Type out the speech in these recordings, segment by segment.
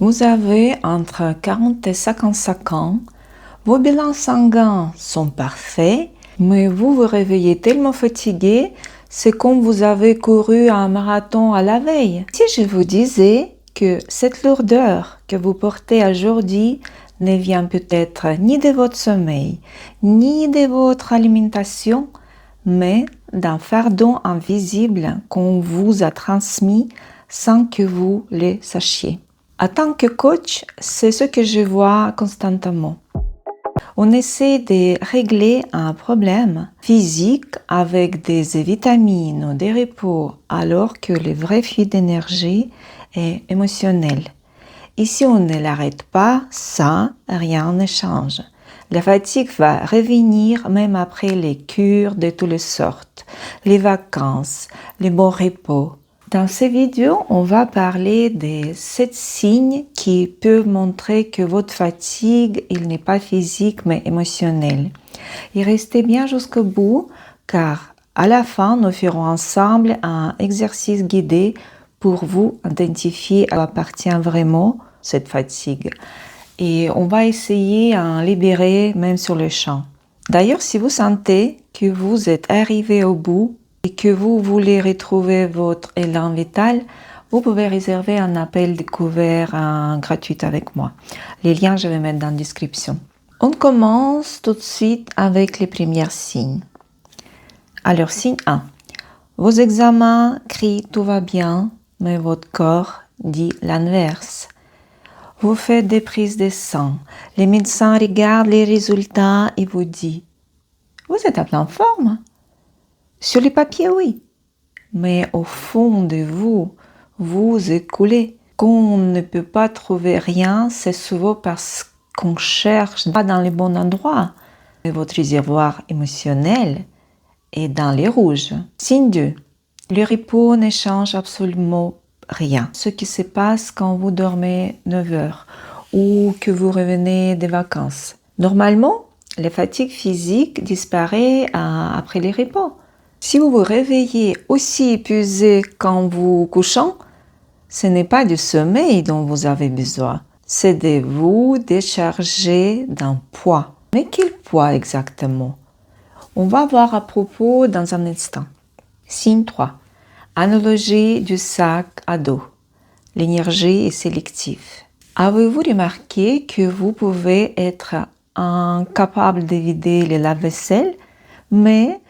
Vous avez entre 40 et 55 ans, vos bilans sanguins sont parfaits, mais vous vous réveillez tellement fatigué, c'est comme vous avez couru un marathon à la veille. Si je vous disais que cette lourdeur que vous portez aujourd'hui ne vient peut-être ni de votre sommeil, ni de votre alimentation, mais d'un fardeau invisible qu'on vous a transmis sans que vous le sachiez. En tant que coach, c'est ce que je vois constamment. On essaie de régler un problème physique avec des vitamines ou des repos, alors que le vrai flux d'énergie est émotionnel. Et si on ne l'arrête pas, ça, rien ne change. La fatigue va revenir même après les cures de toutes les sortes, les vacances, les bons repos. Dans ces vidéos, on va parler de 7 signes qui peuvent montrer que votre fatigue, il n'est pas physique mais émotionnel. Et restez bien jusqu'au bout, car à la fin, nous ferons ensemble un exercice guidé pour vous identifier à quoi appartient vraiment cette fatigue. Et on va essayer à libérer même sur le champ. D'ailleurs, si vous sentez que vous êtes arrivé au bout et que vous voulez retrouver votre élan vital, vous pouvez réserver un appel découvert gratuit avec moi. Les liens, je vais mettre dans la description. On commence tout de suite avec les premiers signes. Alors, signe 1. Vos examens crient tout va bien, mais votre corps dit l'inverse. Vous faites des prises de sang. Les médecins regardent les résultats et vous disent « Vous êtes à pleine forme ?» Sur les papiers, oui. Mais au fond de vous, vous écoulez. Quand on ne peut pas trouver rien, c'est souvent parce qu'on cherche pas dans les bons endroits. Votre réservoir émotionnel est dans les rouges. Signe 2. Le repos ne change absolument rien. Ce qui se passe quand vous dormez 9 heures ou que vous revenez des vacances. Normalement, la fatigue physique disparaît après les repos. Si vous vous réveillez aussi épuisé quand vous couchez, ce n'est pas du sommeil dont vous avez besoin. C'est de vous décharger d'un poids. Mais quel poids exactement? On va voir à propos dans un instant. Signe 3. Analogie du sac à dos. L'énergie est sélective. Avez-vous remarqué que vous pouvez être incapable de vider le lave-vaisselle, mais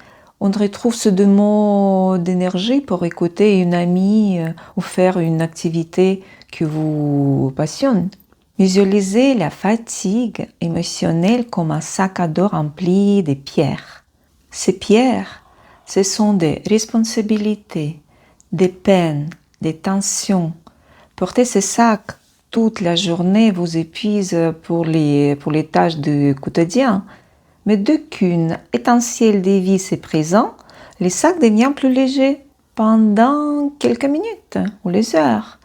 on retrouve ce demande d'énergie pour écouter une amie ou faire une activité qui vous passionne? Visualisez la fatigue émotionnelle comme un sac à dos rempli de pierres. Ces pierres, ce sont des responsabilités, des peines, des tensions. Porter ces sacs toute la journée vous épuise pour les tâches du quotidien. Mais dès qu'une étincelle de vie est présente, les sacs deviennent plus légers pendant quelques minutes ou les heures.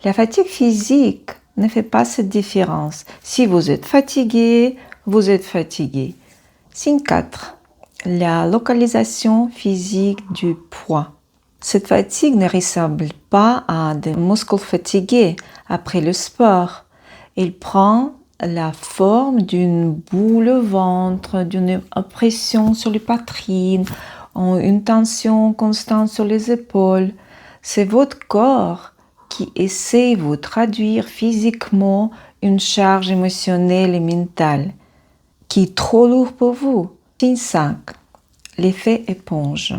La fatigue physique ne fait pas cette différence. Si vous êtes fatigué, vous êtes fatigué. Signe 4. La localisation physique du poids. Cette fatigue ne ressemble pas à des muscles fatigués après le sport. Elle prend la forme d'une boule au ventre, d'une oppression sur les poitrines, une tension constante sur les épaules. C'est votre corps qui essaie de vous traduire physiquement une charge émotionnelle et mentale qui est trop lourde pour vous. Signe 5. L'effet éponge.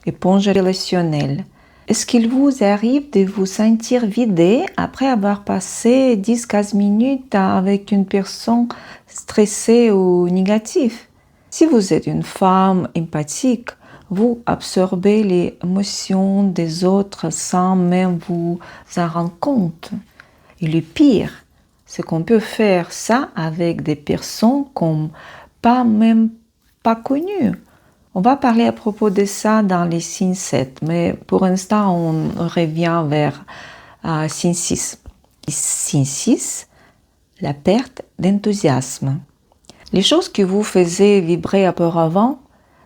Éponge relationnelle. Est-ce qu'il vous arrive de vous sentir vidé après avoir passé 10-15 minutes avec une personne stressée ou négative? Si vous êtes une femme empathique, vous absorbez les émotions des autres sans même vous en rendre compte. Et le pire, c'est qu'on peut faire ça avec des personnes qu'on même pas connues. On va parler à propos de ça dans les signes 7, mais pour l'instant, on revient vers signe 6. Signe 6, la perte d'enthousiasme. Les choses que vous faisiez vibrer auparavant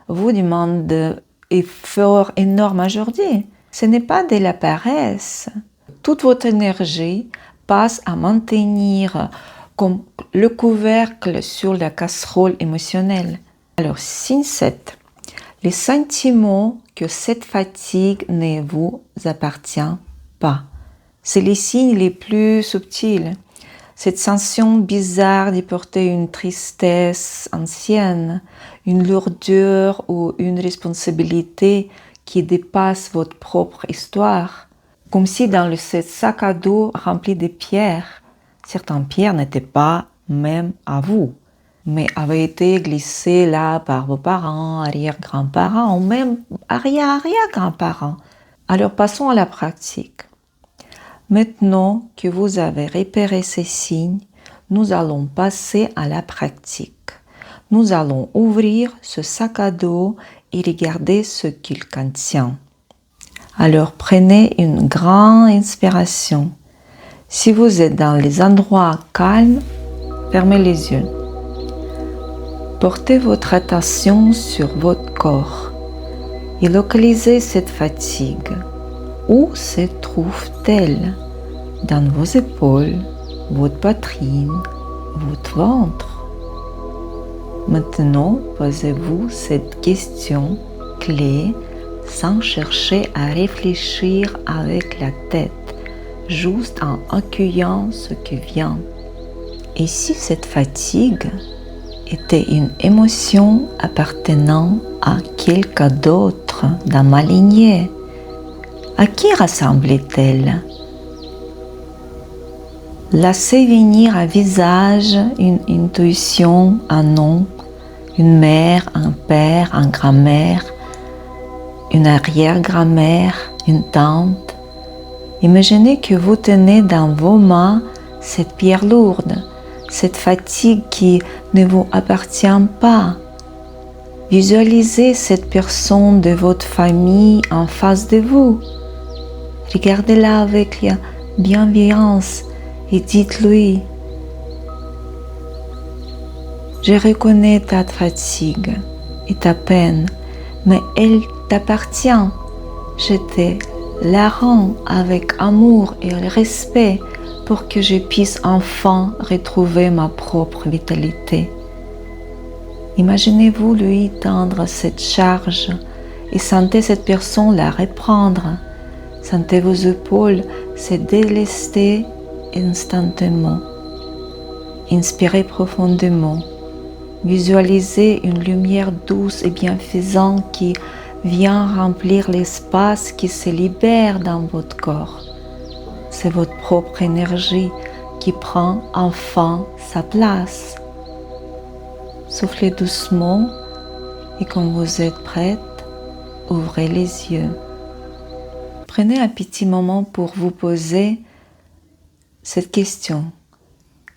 vous demandent d'efforts énormes aujourd'hui. Ce n'est pas de la paresse. Toute votre énergie l'espace à maintenir comme le couvercle sur la casserole émotionnelle. Alors, signe 7. Les sentiments que cette fatigue ne vous appartient pas. C'est les signes les plus subtils. Cette sensation bizarre de porter une tristesse ancienne, une lourdeur ou une responsabilité qui dépasse votre propre histoire. Comme si dans le sac à dos rempli de pierres, certaines pierres n'étaient pas même à vous, mais avaient été glissées là par vos parents, arrière-grands-parents ou même arrière-arrière-grands-parents. Alors passons à la pratique. Maintenant que vous avez repéré ces signes, nous allons passer à la pratique. Nous allons ouvrir ce sac à dos et regarder ce qu'il contient. Alors prenez une grande inspiration. Si vous êtes dans les endroits calmes, fermez les yeux. Portez votre attention sur votre corps et localisez cette fatigue. Où se trouve-t-elle? Dans vos épaules, votre poitrine, votre ventre. Maintenant, posez-vous cette question clé sans chercher à réfléchir avec la tête, juste en accueillant ce qui vient. Et si cette fatigue était une émotion appartenant à quelqu'un d'autre dans ma lignée, à qui ressemblait-elle? Laissez venir un visage, une intuition, un nom, une mère, un père, une grand-mère, une arrière-grand-mère, une tante. Imaginez que vous tenez dans vos mains cette pierre lourde, cette fatigue qui ne vous appartient pas. Visualisez cette personne de votre famille en face de vous. Regardez-la avec bienveillance et dites-lui: je reconnais ta fatigue et ta peine, mais elle t'appartient. Je te la rends avec amour et respect pour que je puisse enfin retrouver ma propre vitalité. Imaginez-vous lui tendre cette charge et sentez cette personne la reprendre. Sentez vos épaules se délester instantanément. Inspirez profondément. Visualisez une lumière douce et bienfaisante qui vient remplir l'espace qui se libère dans votre corps. C'est votre propre énergie qui prend enfin sa place. Soufflez doucement et quand vous êtes prête, ouvrez les yeux. Prenez un petit moment pour vous poser cette question.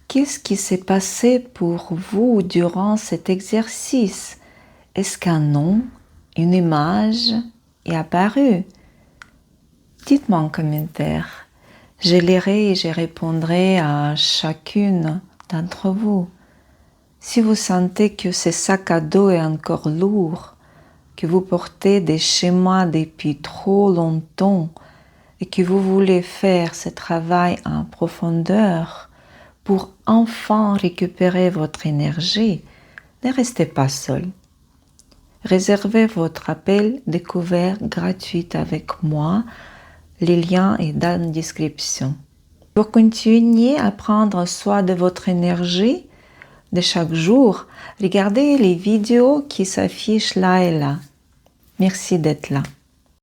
Qu'est-ce qui s'est passé pour vous durant cet exercice? Est-ce qu'un nom, une image est apparu? Dites-moi en commentaire. Je lirai et je répondrai à chacune d'entre vous. Si vous sentez que ce sac à dos est encore lourd, que vous portez des schémas depuis trop longtemps et que vous voulez faire ce travail en profondeur pour enfin récupérer votre énergie, ne restez pas seul. Réservez votre appel découverte gratuit avec moi. Le lien est dans la description. Pour continuer à prendre soin de votre énergie de chaque jour, regardez les vidéos qui s'affichent là et là. Merci d'être là.